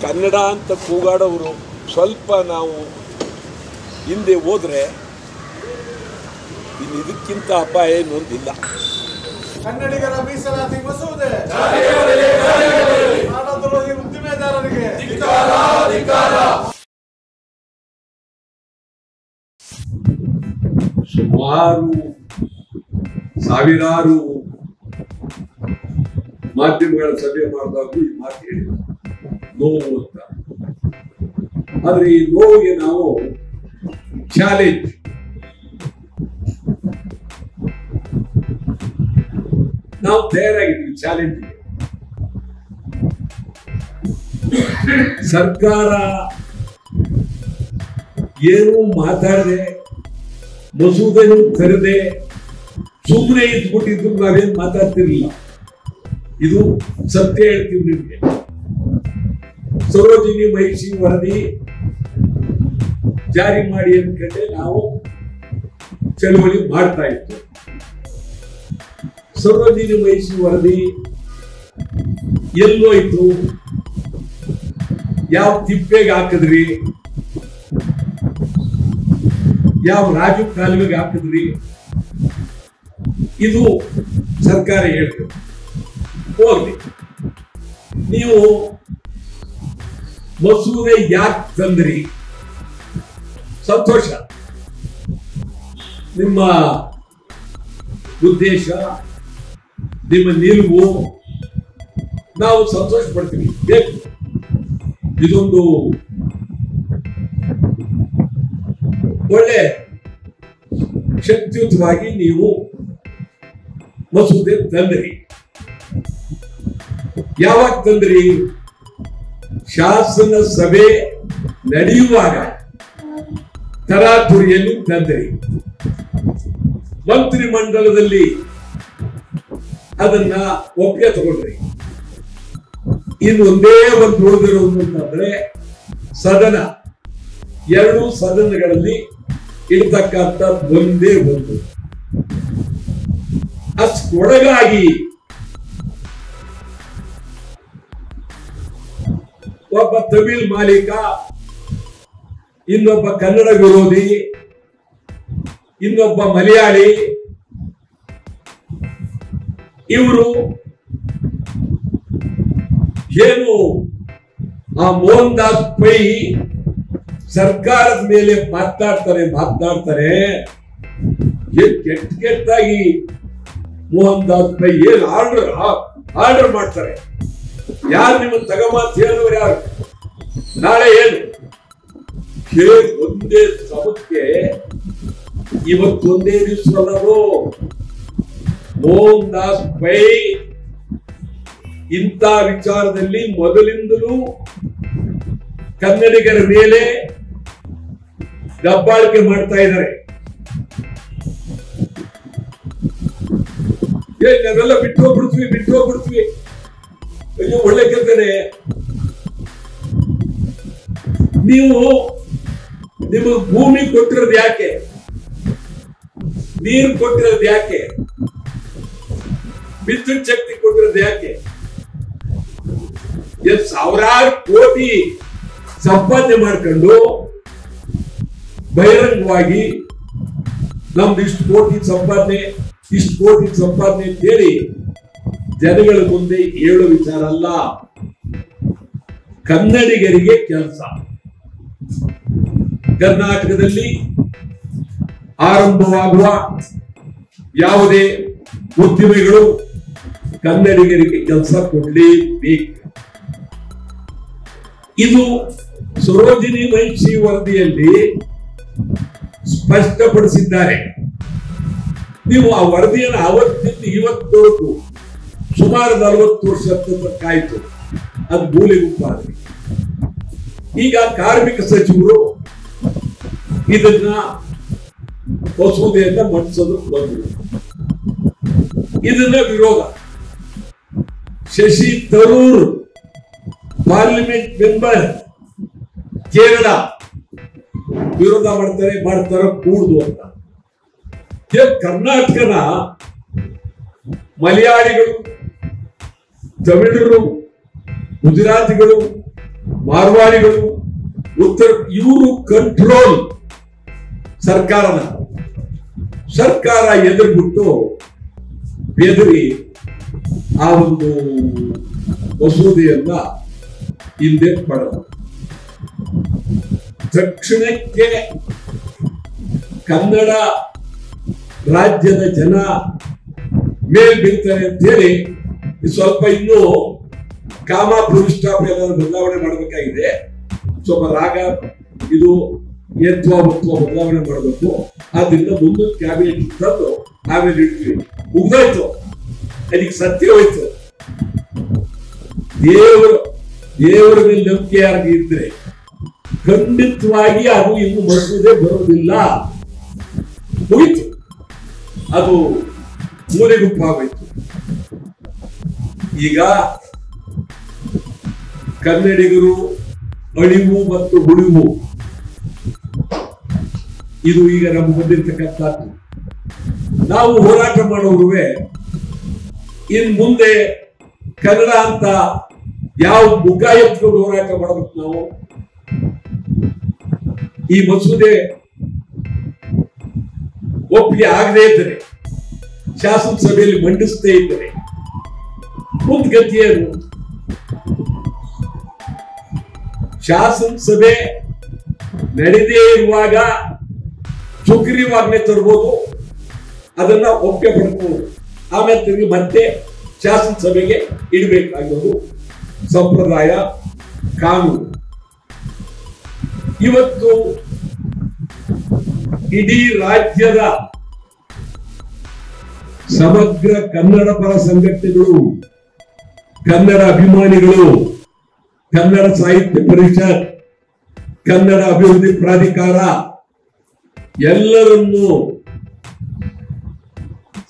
ಕನ್ನಡ ಅಂತ ಕೂಗಾಡೋರು ಸ್ವಲ್ಪ ನಾವು ಹಿಂದೆ ಹೋದರೆ ಇನ್ನು ಇದಕ್ಕಿಂತ ಅಪಾಯ ಇನ್ನೊಂದಿಲ್ಲ. ಕನ್ನಡಿಗರ ಮೀಸಲಾತಿ ಮಸೂದೆ ನಾಡದ್ರೋಹಿ ಉದ್ದಿಮೆದಾರರಿಗೆ ಸುಮಾರು ಸಾವಿರಾರು ಮಾಧ್ಯಮಗಳ ಸಭೆ ಮಾಡಿದಾಗ ಈ ಮಾತು ಹೇಳಿಲ್ಲ, ನೋವು ಅಂತ. ಆದ್ರೆ ಈ ನೋವಿಗೆ ನಾವು ಚಾಲೆಂಜ್, ನಾವು ತಯಾರಾಗಿದ್ದೀವಿ ಚಾಲೆಂಜ್. ಸರ್ಕಾರ ಏನು ಮಾತಾಡದೆ ಮಸೂದೆನೂ ತರದೆ ಸುಮ್ಮನೆ ಇದ್ಬಿಟ್ಟಿದ್ರು ನಾವೇನು ಮಾತಾಡ್ತಿರ್ಲಿಲ್ಲ. ಇದು ಸತ್ಯ ಹೇಳ್ತೀವಿ ನಿಮಗೆ. ಸರೋಜಿನಿ ಮಹಿಷಿ ವರದಿ ಜಾರಿ ಮಾಡಿ ಅಂದ್ಕೊಂಡೆ ನಾವು ಚಳವಳಿ ಮಾಡ್ತಾ ಇತ್ತು. ಸರೋಜಿನಿ ಮಹಿಷಿ ವರದಿ ಎಲ್ಲೋಯ್ತು? ಯಾವ ತಿಪ್ಪೆಗೆ ಹಾಕಿದ್ರಿ? ಯಾವ ರಾಜು ಕಾಲುವೆಗೆ ಹಾಕಿದ್ರಿ? ಇದು ಸರ್ಕಾರ ಹೇಳ್ತು. ಹೋಗ್ಲಿ, ನೀವು ಮಸೂದೆ ಯಾಕೆ ತಂದ್ರಿ? ಸಂತೋಷ, ನಿಮ್ಮ ಉದ್ದೇಶ, ನಿಮ್ಮ ನಿಲುವು ನಾವು ಸಂತೋಷ ಪಡ್ತೀವಿ. ಬೇಕು, ಇದೊಂದು ಒಳ್ಳೆ ಶಕ್ತಿಯುತವಾಗಿ ನೀವು ಮಸೂದೆ ತಂದ್ರಿ. ಯಾವಾಗ ತಂದ್ರಿ? ಶಾಸನ ಸಭೆ ನಡೆಯುವಾಗ ತರಾತುರಿಯಲ್ಲಿ ತಂದ್ರಿ. ಮಂತ್ರಿ ಮಂಡಲದಲ್ಲಿ ಅದನ್ನ ಒಪ್ಪಿಗೆ ತಗೊಂಡ್ರಿ. ಇನ್ನು ಒಂದೇ ಒಂದು ಉಳಿದಿರೋದು ಅಂತಂದ್ರೆ ಸದನ, ಎರಡು ಸದನಗಳಲ್ಲಿ ಇರ್ತಕ್ಕಂಥ ಒಂದೇ ಒಂದು. ಅಷ್ಟೊಳಗಾಗಿ ಒಬ್ಬ ತಮಿಳ್ ಮಾಲೀಕ, ಇನ್ನೊಬ್ಬ ಕನ್ನಡ ವಿರೋಧಿ, ಇನ್ನೊಬ್ಬ ಮಲಯಾಳಿ, ಇವರು ಏನು ಆ ಮೋಹನ್ ದಾಸ್ ಪೈ ಸರ್ಕಾರದ ಮೇಲೆ ಮಾತನಾಡ್ತಾರೆ. ಕೆಟ್ಟಾಗಿ ಮೋಹನ್ ದಾಸ್ ಪೈ ಏನ್ ಆರ್ಡರ್ ಮಾಡ್ತಾರೆ. ಯಾರು ನಿಮ್ಮನ್ನು ತಗಮಾತ್ ಹೇಳೋರು ಯಾರು? ನಾಳೆ ಏನು ಒಂದೇ ಸಮಕ್ಕೆ ಇವತ್ತೊಂದೇ ದಿವಸಲ್ಲದು. ಮೋಹನ್ ದಾಸ್ ಪೈ ಇಂಥ ವಿಚಾರದಲ್ಲಿ ಮೊದಲಿಂದಲೂ ಕನ್ನಡಿಗರ ಮೇಲೆ ದಬ್ಬಾಳಿಕೆ ಮಾಡ್ತಾ ಇದ್ದಾರೆ. ನಾವೆಲ್ಲ ಬಿಟ್ಟು ಹೋಗ್ಬಿಡ್ತೀವಿ. ಅಯ್ಯೋ, ಒಳ್ಳೆ ಕೆಲಸನೇ. ನೀವು ನಿಮಗೆ ಭೂಮಿ ಕೊಟ್ಟಿರೋದು ಯಾಕೆ? ನೀರು ಕೊಟ್ಟಿರೋದು ಯಾಕೆ? ವಿದ್ಯುತ್ ಶಕ್ತಿ ಕೊಟ್ಟಿರೋದು ಯಾಕೆ? ಸಾವಿರಾರು ಕೋಟಿ ಸಂಪಾದನೆ ಮಾಡ್ಕೊಂಡು ಬಹಿರಂಗವಾಗಿ ನಮ್ದು ಇಷ್ಟು ಕೋಟಿ ಸಂಪಾದನೆ ಅಂತ ಹೇಳಿ ಜನಗಳ ಮುಂದೆ ಹೇಳೋ ವಿಚಾರ ಅಲ್ಲ. ಕನ್ನಡಿಗರಿಗೆ ಕೆಲಸ. ಕರ್ನಾಟಕದಲ್ಲಿ ಆರಂಭವಾಗುವ ಯಾವುದೇ ಉದ್ಯಮಿಗಳು ಕನ್ನಡಿಗರಿಗೆ ಕೆಲಸ ಕೊಡಲೇಬೇಕು. ಇದು ಸರೋಜಿನಿ ಮಹಿಷಿ ವರದಿಯಲ್ಲಿ ಸ್ಪಷ್ಟಪಡಿಸಿದ್ದಾರೆ. ನೀವು ಆ ವರದಿಯನ್ನು ಅವತ್ತಿಂದ ಇವತ್ತವರೆಗೂ ಸುಮಾರು 40 ವರ್ಷ ಕಾಯ್ತು. ಅದು ಮೂಲೆಗುಂಪಾದ್ರಿ. ಈಗ ಕಾರ್ಮಿಕ ಸಚಿವರು ಇದನ್ನ ಮಸೂದೆಯನ್ನ ಮಂಡಿಸೋದು ಬಂದರು. ಇದನ್ನ ವಿರೋಧ. ಶಶಿ ತರೂರ್ ಪಾರ್ಲಿಮೆಂಟ್ ಮೆಂಬರ್ ಕೇರಳ ವಿರೋಧ ಮಾಡ್ತಾರ ಕೂಡುದು ಅಂತ. ಕರ್ನಾಟಕನ ಮಲಯಾಳಿಗಳು, ತಮಿಳರು, ಗುಜರಾತಿಗಳು, ಮಾರ್ವಾಡಿಗಳು ಉತ್ತರ ಇವರು ಕಂಟ್ರೋಲ್ ಸರ್ಕಾರ ಎದುರುಬಿಟ್ಟು ಬೆದರಿ ಆ ಒಂದು ಮಸೂದೆಯನ್ನ ಹಿಂದೆ ಪಡೆದ ತಕ್ಷಣಕ್ಕೆ ಕನ್ನಡ ರಾಜ್ಯದ ಜನ ಮೇಲ್ ಬೀಳ್ತಾರೆ ಅಂತ ಹೇಳಿ ಸ್ವಲ್ಪ ಇನ್ನೂ ಕಾಮ ಪುರುಷ್ಟಾಪ ಎಲ್ಲ ಬದಲಾವಣೆ ಮಾಡಬೇಕಾಗಿದೆ. ಸ್ವಲ್ಪ ರಾಗ ಇದು ಏತ್ವ ಬದಲಾವಣೆ ಮಾಡಬೇಕು. ಆದ್ರಿಂದ ಮುಂದೊಂದು ಕ್ಯಾಬಿನೆಟ್ ತಂದು ಆಮೇಲೆ ಇಡ್ತೀವಿ. ಮುಗ್ದೋಯ್ತು, ಅದಕ್ಕೆ ಸತ್ಯ ಹೋಯ್ತು. ದೇವರ ಮೇಲೆ ನಂಬಿಕೆ ಯಾರಿಗೆ ಇದ್ರೆ ಖಂಡಿತವಾಗಿ ಅದು ಇನ್ನು ಮಸೂದೆ ಬರೋದಿಲ್ಲ. ಹೋಯ್ತು, ಅದು ಮೂಲೆಗುಪ್ಪಾಗೋಯ್ತು. ಈಗ ಕನ್ನಡಿಗರು ಅಳಿವು ಮತ್ತು ಉಳಿವು ಇದು ಈಗ ನಮ್ಮ ಬಂದಿರ್ತಕ್ಕಂಥದ್ದು. ನಾವು ಹೋರಾಟ ಮಾಡೋರುವೆ ಇನ್ ಮುಂದೆ ಕನ್ನಡ ಅಂತ ಯಾವ ಮುಖ ಎತ್ಕೊಂಡು ಹೋರಾಟ ಮಾಡಬೇಕು ನಾವು? ಈ ಮಸೂದೆ ಒಪ್ಪಿಗೆ ಆಗದೇ ಇದ್ದರೆ, ಶಾಸನಸಭೆಯಲ್ಲಿ ಮಂಡಿಸದೇ ಇದ್ದರೆ ಮುಂದ್ಗತಿ ಏನು? ಶಾಸನಸಭೆ ನಡೆದೇ ಇರುವಾಗ ಸುಗ್ರೀವಾಜ್ಞೆ ತರಬಹುದು, ಅದನ್ನ ಒಪ್ಪಿಗೆ ಪಡ್ಕೋಬಹುದು. ಆಮೇಲೆ ತಿರುಗಿ ಮತ್ತೆ ಶಾಸನಸಭೆಗೆ ಇಡಬೇಕಾಗಿರೋದು ಸಂಪ್ರದಾಯ, ಕಾನೂನು. ಇವತ್ತು ಇಡೀ ರಾಜ್ಯದ ಸಮಗ್ರ ಕನ್ನಡ ಪರ ಸಂಘಟನೆಗಳು, ಕನ್ನಡ ಅಭಿಮಾನಿಗಳು, ಕನ್ನಡ ಸಾಹಿತ್ಯ ಪರಿಷತ್, ಕನ್ನಡ ಅಭಿವೃದ್ಧಿ ಪ್ರಾಧಿಕಾರ ಎಲ್ಲರನ್ನು,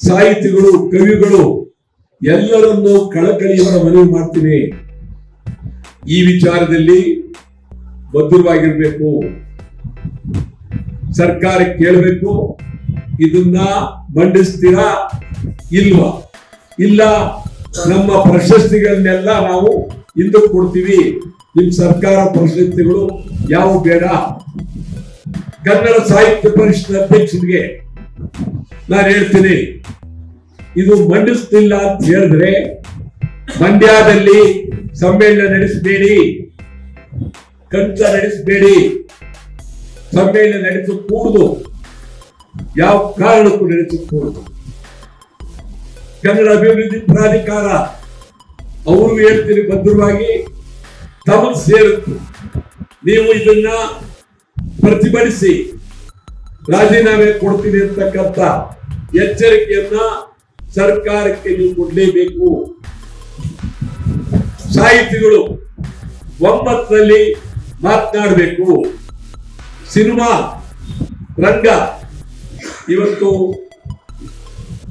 ಸಾಹಿತಿಗಳು, ಕವಿಗಳು ಎಲ್ಲರನ್ನು ಕಳಕಳಿಯವರ ಮನವಿ ಮಾಡ್ತೀನಿ. ಈ ವಿಚಾರದಲ್ಲಿ ಭದ್ರವಾಗಿರ್ಬೇಕು. ಸರ್ಕಾರ ಕೇಳಬೇಕು, ಇದನ್ನ ಮಂಡಿಸ್ತೀರಾ ಇಲ್ವಾ? ಇಲ್ಲ, ನಮ್ಮ ಪ್ರಶಸ್ತಿಗಳನ್ನೆಲ್ಲ ನಾವು ಹಿಂದಕ್ಕೆ ಕೊಡ್ತೀವಿ, ನಿಮ್ ಸರ್ಕಾರ ಪ್ರಶಸ್ತಿಗಳು ಯಾವ ಬೇಡ. ಕನ್ನಡ ಸಾಹಿತ್ಯ ಪರಿಷತ್ ಅಧ್ಯಕ್ಷರಿಗೆ ನಾನು ಹೇಳ್ತೀನಿ, ಇದು ಮಂಡಿಸ್ತಿಲ್ಲ ಅಂತ ಹೇಳಿದ್ರೆ ಮಂಡ್ಯದಲ್ಲಿ ಸಮ್ಮೇಳನ ನಡೆಸಬೇಡಿ, ಕಂಠ ನಡೆಸಬೇಡಿ, ಸಮ್ಮೇಳನ ನಡೆಸಕೂಡದು, ಯಾವ ಕಾರಣಕ್ಕೂ ನಡೆಸಕೂಡದು. ಕನ್ನಡ ಅಭಿವೃದ್ಧಿ ಪ್ರಾಧಿಕಾರ ಅವರು ಹೇಳ್ತೀನಿ ಭದ್ರವಾಗಿ ತಮಗೆ ಸೇರುತ್ತೆ. ನೀವು ಇದನ್ನ ಪ್ರತಿಭಟಿಸಿ ರಾಜೀನಾಮೆ ಕೊಡ್ತೀನಿ ಅಂತಕ್ಕಂಥ ಎಚ್ಚರಿಕೆಯನ್ನ ಸರ್ಕಾರಕ್ಕೆ ನೀವು ಕೊಡಲೇಬೇಕು. ಸಾಹಿತಿಗಳು ಒಮ್ಮತದಲ್ಲಿ ಮಾತನಾಡಬೇಕು. ಸಿನಿಮಾ ರಂಗ ಇವತ್ತು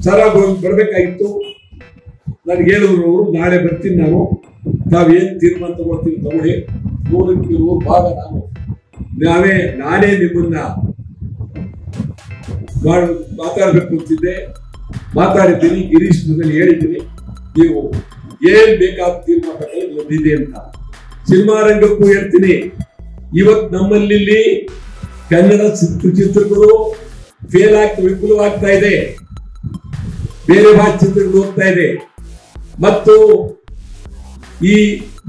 ಸರ ಬರಬೇಕಾಗಿತ್ತು, ನನಗೆ ಹೇಳಿದ್ರು ಅವರು, ನಾಳೆ ಬರ್ತೀನಿ ನಾನು, ತಾವೇನ್ ತೀರ್ಮಾನ ತಗೊಳ್ತೀನಿ ತಗೊಳ್ಳಿ, 100ಕ್ಕೆ 100 ಭಾಗ ನಾನೇ ನಿಮ್ಮನ್ನ ಮಾತಾಡ್ಬೇಕು ಅಂತಿದ್ದೆ, ಮಾತಾಡಿದ್ದೀನಿ, ಗಿರೀಶ್ ಜೊತೆ ಹೇಳಿದ್ದೀನಿ, ನೀವು ಏನ್ ಬೇಕಾದ ತೀರ್ಮಾನ ಬಂದಿದೆ ಅಂತ. ಸಿನಿಮಾ ರಂಗಕ್ಕೂ ಹೇಳ್ತೀನಿ, ಇವತ್ತು ನಮ್ಮಲ್ಲಿ ಕನ್ನಡ ಚಿತ್ರಗಳು ಫೇಲ್ ಆಗ್ತಾ ವಿಫಲವಾಗ್ತಾ ಇದೆ, ಬೇರೆ ಭಾಷೆ ಚಿತ್ರಗಳು ಹೋಗ್ತಾ ಇದೆ. ಮತ್ತು ಈ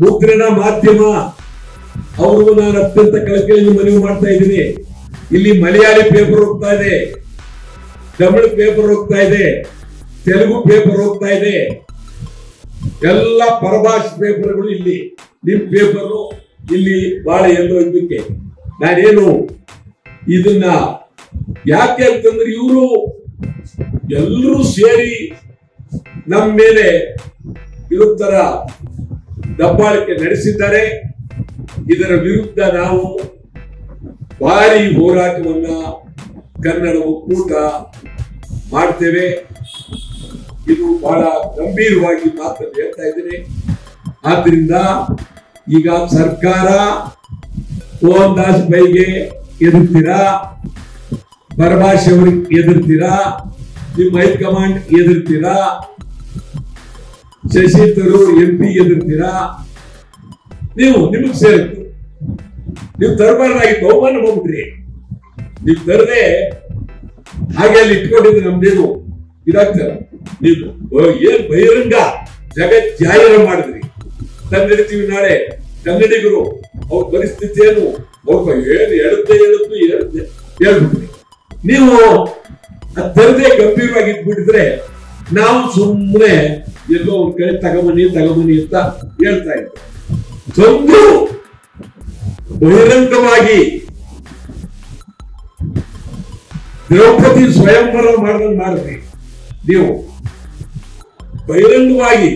ಮುದ್ರಣ ಮಾಧ್ಯಮ ಅವ್ರಿಗೂ ನಾನು ಅತ್ಯಂತ ಕಳಕಳಿಯಿಂದ ಮನವಿ ಮಾಡ್ತಾ ಇದ್ದೀನಿ. ಇಲ್ಲಿ ಮಲಯಾಳಿ ಪೇಪರ್ ಹೋಗ್ತಾ ಇದೆ, ತಮಿಳು ಪೇಪರ್ ಹೋಗ್ತಾ ಇದೆ, ತೆಲುಗು ಪೇಪರ್ ಹೋಗ್ತಾ ಇದೆ, ಎಲ್ಲ ಪರಭಾಷೆ ಪೇಪರ್ಗಳು ಇಲ್ಲಿ, ನಿಮ್ ಪೇಪರ್ ಇಲ್ಲಿ ಬಹಳ ಎಲ್ಲೋ ಇದಕ್ಕೆ ನಾನೇನು ಇದನ್ನ ಯಾಕೆ ಅಂತಂದ್ರೆ ಇವರು ಎಲ್ಲರೂ ಸೇರಿ ನಮ್ಮ ಮೇಲೆ ಇರುತ್ತರ ದಬ್ಬಾಳಿಕೆ ನಡೆಸಿದ್ದಾರೆ. ಇದರ ವಿರುದ್ಧ ನಾವು ಭಾರಿ ಹೋರಾಟವನ್ನ ಕನ್ನಡ ಒಕ್ಕೂಟ ಮಾಡ್ತೇವೆ. ಇದು ಬಹಳ ಗಂಭೀರವಾಗಿ ಮಾತನ್ನು ಹೇಳ್ತಾ ಇದ್ದೀನಿ. ಆದ್ರಿಂದ ಈಗ ಸರ್ಕಾರ ಮೋಹನ್ ದಾಸ್ ಬೈಗೆ ಎದುರ್ತೀರಾ, ಪರಭಾಷೆ ಅವರಿಗೆ ಎದುರ್ತೀರಾ, ನಿಮ್ಮ ಹೈಕಮಾಂಡ್ ಎದುರ್ತೀರಾ, ಶಶಿ ತರೂರ್ MP ಎದುರ್ತೀರಾ, ನೀವು ನಿಮಗೆ ಸೇರುತ್ತೆ. ನೀವು ತರಬಾರ್ದಾಗಿತ್ತು, ಅವಮಾನ ಮಾಡ್ಬಿಟ್ರಿ. ನೀವು ತರದೆ ಹಾಗೆ ಅಲ್ಲಿ ಇಟ್ಕೊಂಡಿದ್ರೆ ನಮ್ದೇನು ಇದಾಗ್ತಲ್ಲ. ನೀವು ಏನ್ ಬಹಿರಂಗ ಜಗತ್ ಜಾಹೀರ ಮಾಡಿದ್ರಿ. ಕನ್ನಡಿತೀವಿ ನಾಳೆ ಕನ್ನಡಿಗರು ಅವ್ರ ಪರಿಸ್ಥಿತಿ ಏನು, ಅವ್ರ ಏನು ಹೇಳ್ಬಿಟ್ರಿ. ನೀವು ತರದೆ ಗಂಭೀರವಾಗಿ ಇದ್ಬಿಟ್ಟಿದ್ರೆ ನಾವು ಸುಮ್ಮನೆ ಎಲ್ಲೋ ಒಂದ್ ಕಡೆ ತಗೊಂಬನಿ ಅಂತ ಹೇಳ್ತಾ ಇದ್ವಿ. ತಂದು ಬಹಿರಂಗವಾಗಿ ದ್ರೌಪದಿ ಸ್ವಯಂವರ ಮಾಡ್ದಂಗ್ ಮಾಡಿದ್ರಿ. ನೀವು ಬಹಿರಂಗವಾಗಿ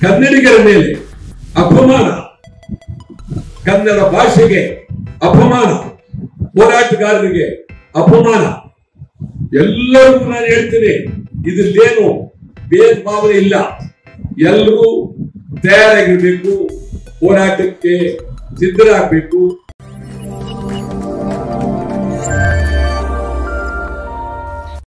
ಕನ್ನಡಿಗರ ಮೇಲೆ ಅಪಮಾನ, ಕನ್ನಡ ಭಾಷೆಗೆ ಅಪಮಾನ, ಹೋರಾಟಗಾರರಿಗೆ ಅಪಮಾನ. ಎಲ್ಲರಿಗೂ ನಾನು ಹೇಳ್ತೀನಿ, ಇದ್ರಲ್ಲೇನು ಭೇದ ಭಾವನೆ ಇಲ್ಲ. ಎಲ್ಲರೂ ತಯಾರಾಗಿರ್ಬೇಕು, ಹೋರಾಟಕ್ಕೆ ಸಿದ್ಧರಾಗಬೇಕು.